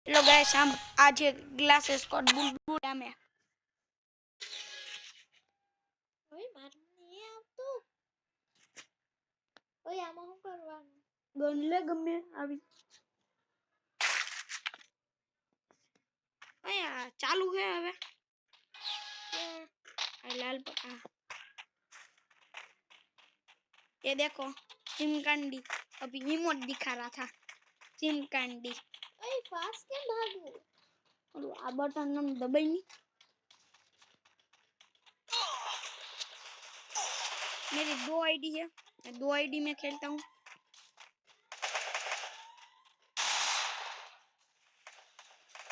Hello guys, हम आज ये ग्लासेस को बुलबुल में ઓય મારું નહીં આવતું. ઓય આમાં શું કરવાનું? ગનલે ગમે આવી अया चालू है હવે लाल पक्का ये देखो चिमकांडी अभी इमोट दिखा रहा था चिमकांडी ઓય ફાસ્ટ કેમ ભાગવું? और आ बटन हम दबाई नहीं मेरी 2 आईडी है मैं 2 आईडी में खेलता हूँ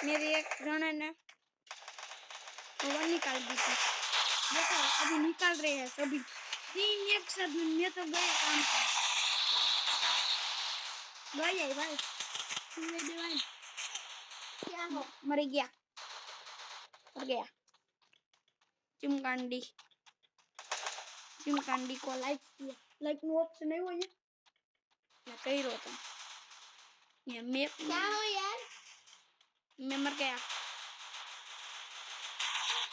मेरी एक जन ने वो निकाल दी थी देखो अभी निकाल रहे हैं सभी 3 एक साथ मैं तो गए काम गए भाई भाई क्या हो? मर गया चिमकांडी को लाइक नो ऑप्शन नहीं हुआ ये मैं कही रहा था ये मैं क्या हो यार? मैं मर गया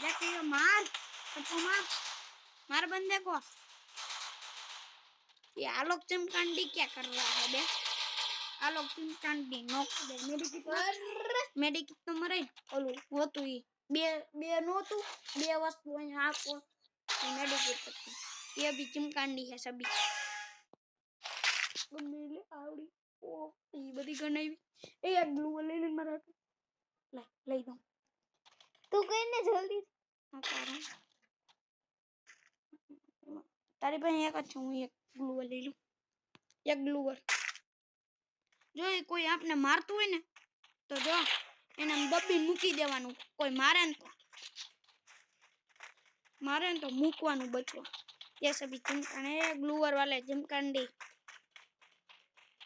देखिए मार सबको मार बंदे को ये आलोक चिमकांडी क्या कर रहा है बे आलोक चिमकांडी नॉक दे मेडी कितना मरे ओलू वो तू ही बे नो तू बे वस्तु यहाँ आपको मेडी कितना ये भी चिमकांडी है सभी मेरे आवड़ी ओ ये बड़ी गनाई ए एक ग्लू ले ले मारा ले दो तू कहने जल्दी हाँ तारी पे एक अच्छा हूँ एक ग्लूवर ले लूँ एक ग्लूवर जो कोई आपने मारतुं હોય ને તો જો એને દબી મૂકી દેવાનું કોઈ મારે ને તો મૂકવાનું બચવા ये सभी चिमकांडी ग्लूवर वाले चिमकांडी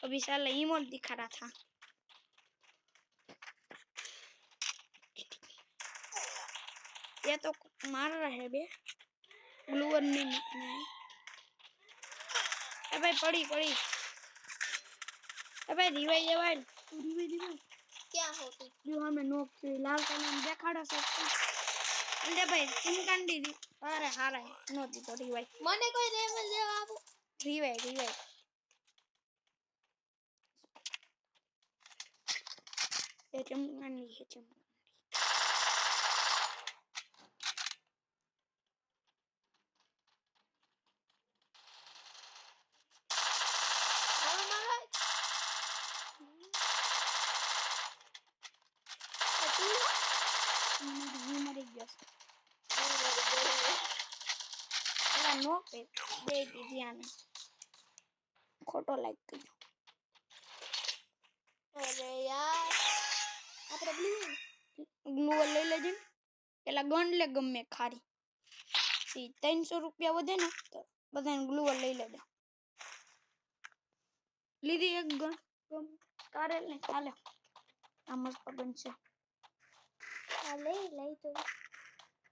अभी साला इमोट दिखा रहा था ये तो मार रहा है बे ग्लूवर नहीं निकलना है ए भाई पड़ी ए भाई रिवाइव क्या हो तू? जो हमें नोक से लाल कलर देखाड़ा सकते अंदे भाई चिमकांडी अरे हारा है नोती तो रिवाइव મને કોઈ રેમલ દેવા આપો. रिवाइव ये चिमकांडी है चिमकांडी મારો મારો मरी गया अला नो पे दे दीजिए आने खोटो लाइक करो અરે યાર આપણે ગ્લુઅર લઈ લેજે પેલા ગન લે ગમે ખારી 300 રૂપિયા વધે ને તો બધાને ગ્લુઅર લઈ લેજે લીધી એક ગન કારેલ ને ચાલે આ મસ્ત બનશે આ લઈ તો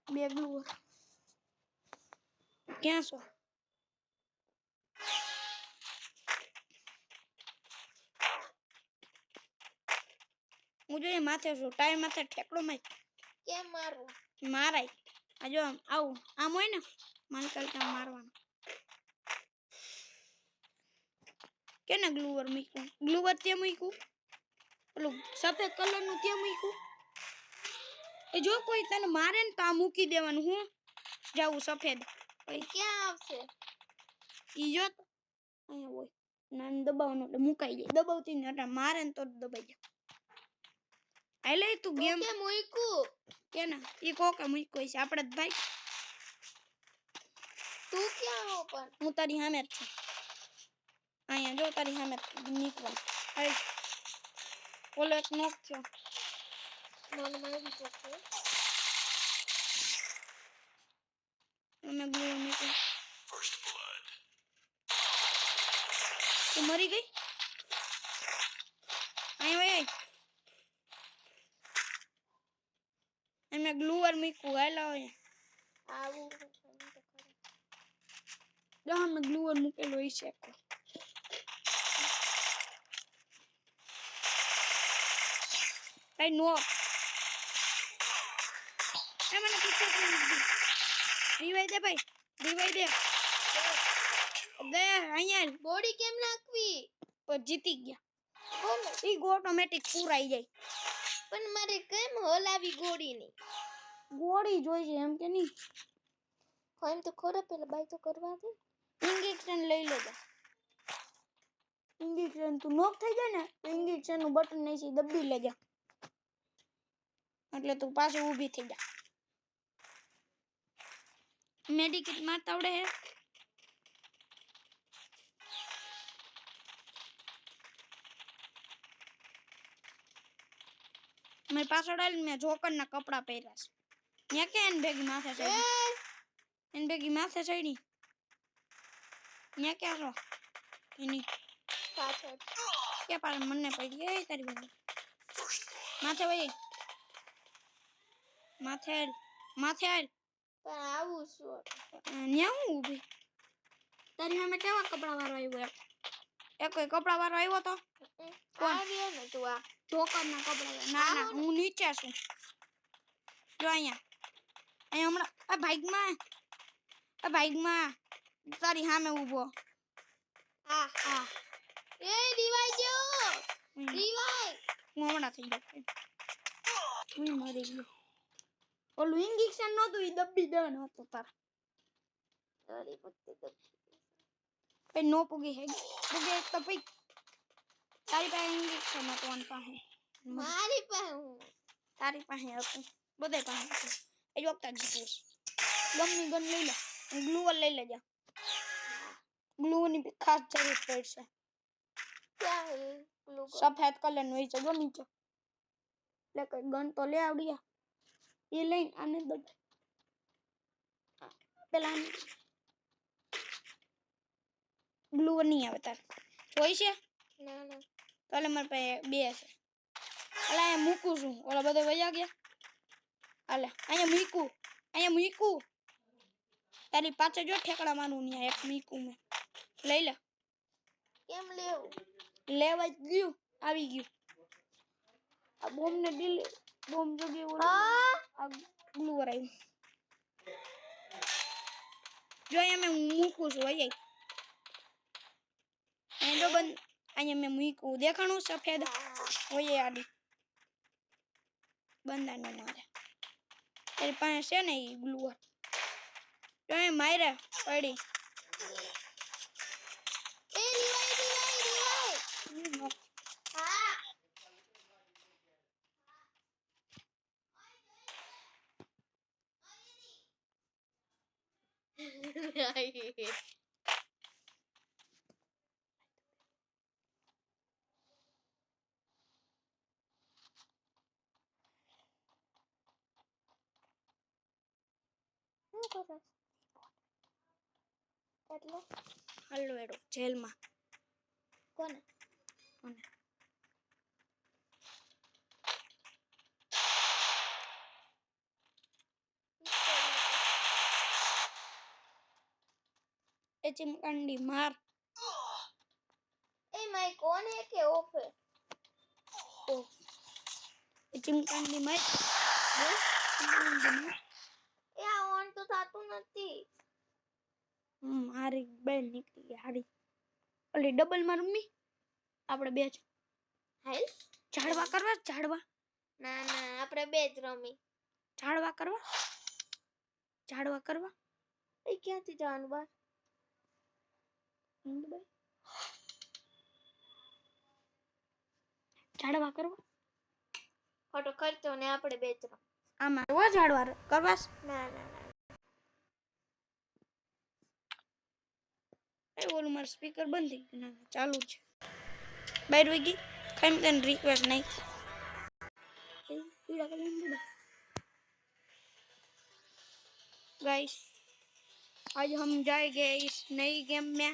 બે ગ્લુઅર ક્યાં છો હું જોઈએ માથે છું ટાઈમ માથે ઠેકડો માર કેમ મારું? મારાય આ જો આવું આમ હોય ને માલ કરતા મારવાનું કેને ગ્લુઅર મૂક્યું ગ્લુઅર તે મૂક્યું પેલું સફેદ કલર નું તે મૂક્યું એ જો કોઈ તને મારે ને તો આ મૂકી દેવાનું હું જાવું સફેદ ક્યાં આવશે? ઈ જો અહીંયા હોય નાન દબાવવાનું એટલે મુકાઈ જાય દબાવતી ને એટલે મારે ને તો દબાઈ જાય આલે તું ગેમ કે મૂક્યું કેને ઈ કોકે મૂક્યો છે આપણે જ ભાઈ તું ક્યાં હો પણ? હું તારી સામે જ છું અહીંયા જો તારી સામે નીકળ અરે ઓલો એક નોક થયો મને મારી શકશે અમે ગ્લુ મૂકી તું મરી ગઈ અહીંયા ભાઈ અમે ગ્લુઅર મૂક્યું હાલો આવું જો અમે ગ્લુઅર મૂકેલો હોય છે કઈ નો એ મને પીછે રીવાઈ દે ભાઈ રીવાઈ દે દે અહીંયા બોડી કેમ નાખવી પર જીતી ગયા બોલો ઈ ઓટોમેટિક પૂરાઈ જાય પણ મારે કેમ હલાવી ગોળી ની ગોળી જોઈ છે એમ કે નહીં એમ તો ખોરા પેલા બાય તો કરવા દે ઇન્જેક્શન લઈ લેજો ઇન્જેક્શન તું નોક થઈ જાય ને તો ઇન્જેક્શન નું બટન નહીં છે દબી લેજે એટલે તું પાછો ઊભી થઈ જા મેડિકેટ મારતા આવડે હે મેં પાછળ આવીને મેં જોકરના કપડા પહેર્યા છે ત્યાં કે એને ભેગી માથે ચડી એને ભેગી માથે ચડી ત્યાં ક્યાં છો એની પાછળ કે પાછળ મને પડી એ તારી ભેગી માથે ભાઈ માથે આલ પણ આવું શું ન્યા હું ઊભી તારી સામે કેવા કપડા વાળો આવ્યો એક કોઈ કપડા વાળો આવ્યો તો આવ્યો ને તું આ જોકરના કપડા ના ના હું નીચે છું જો અહીંયા હમણાં આ બાઈકમાં તારી સામે ઊભો આ હા એ રિવાઈ ગયો રિવાઈ હું હમણાં થઈ ગયો હું મરી ગયો ઓલું ઇન્જેક્શન નહોતું ઈ દબ્બી દન હતો તાર તારી પત્તી તો પે નો પૂગી હે પૂગે તો પઈ તારી પાસે ઇન્જેક્શન હતું આન પાસે મારી પાસે હું તારી પાસે હતું બધે પાસે હતું એ જોકતા જીતું ગમની ગન લઈ લે ગ્લુઅર લઈ લેજા ગ્લુઅરની ખાસ જરૂર પડશે ક્યાં હે ગ્લુ સફેદ કલરનું હોય છે ગમી છે એટલે કઈ ગન તો લે આવડ્યા એ લઈને આને દો પેલા ગ્લુઅર નહીં આવે તાર જોઈ છે ના ના તાલે મારે પાસે બે છે અલા અહીંયા મૂકું છું ઓલા બધા વયા ગયા અલા અહીંયા મૂકું તારી પાછળ જો ઠેકડા મારું ત્યાં એક મૂકું મેં લઈ લે કેમ લેવું લેવા જ ગયું આવી ગયું આ બોમ્બ ને ડીલ બોમ્બ જો ગયો આ ગ્લુઅર આવ્યું જો અહીંયા મેં મૂકું છું અહીંયા તો બંધ અહીંયા મેં મૂકું દેખાણું સફેદ હોય આડી બંધા નો મારે તારી પાસે છે ને એ ગ્લુઅર તો એ મારે પડી એ રિવાઈ હા શું કરે એટલે હલ્લો એડો જેલમાં કોને કોને એ ચિમકાંડી માર એ માય કોન હે કે ઓફ હે ઓ એ ચિમકાંડી માર એ આ ઓન તો થાતું નથી હારી બેન નીકળી ગઈ હારી ઓલી ડબલ માં રમી આપણે બે જ હાલ ઝાડવા કરવા ઝાડવા ના ના આપણે બે જ રમી ઝાડવા કરવા એ ક્યાંથી જવાનું બહાર ઝાડવા કરવા ખોટો ખર્ચો ને આપણે બે જ રમી આમાં ઓ ઝાડવા કરવા ના ના ના એ ઓલું મારું સ્પીકર બંધ થઈ ગયું ના ચાલુ છે બહાર વઈ ગઈ ખાઈ તને રિક્વેસ્ટ નહીં गाइस आज हम जाएंगे इस नई गेम में